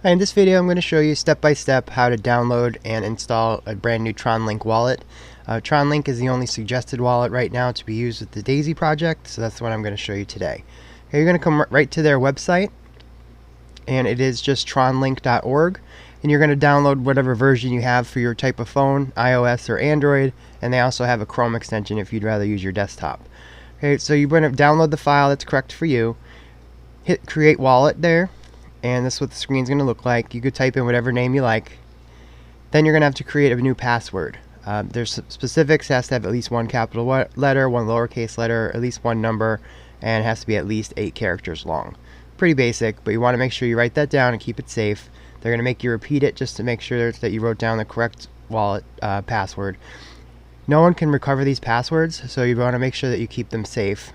Hi, in this video I'm going to show you step by step how to download and install a brand new Tronlink wallet. Tronlink is the only suggested wallet right now to be used with the DAISY project, so that's what I'm going to show you today. Okay, you're going to come right to their website, and it is just tronlink.org, and you're going to download whatever version you have for your type of phone, iOS or Android, and they also have a Chrome extension if you'd rather use your desktop. Okay, so you're going to download the file that's correct for you, hit create wallet there, and this is what the screen's going to look like. You could type in whatever name you like. Then you're going to have to create a new password. There's specifics. It has to have at least one capital letter, one lowercase letter, at least one number, and it has to be at least 8 characters long. Pretty basic, but you want to make sure you write that down and keep it safe. They're going to make you repeat it just to make sure that you wrote down the correct wallet password. No one can recover these passwords, so you want to make sure that you keep them safe.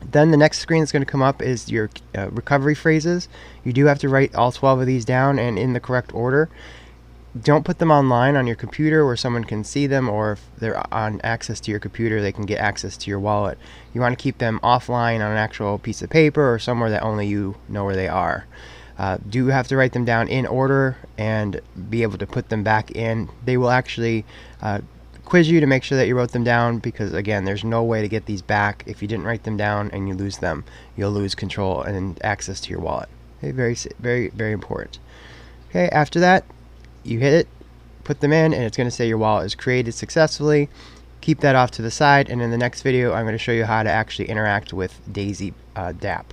Then the next screen that's going to come up is your recovery phrases. You do have to write all 12 of these down and in the correct order. Don't put them online on your computer where someone can see them, or if they're on access to your computer they can get access to your wallet. You want to keep them offline on an actual piece of paper or somewhere that only you know where they are. Do have to write them down in order and be able to put them back in. They will actually quiz you to make sure that you wrote them down, because again, there's no way to get these back. If you didn't write them down and you lose them, you'll lose control and access to your wallet. Okay, very important. Okay, after that you hit it, put them in, and it's going to say your wallet is created successfully. Keep that off to the side, and in the next video I'm going to show you how to actually interact with DAISY dApp.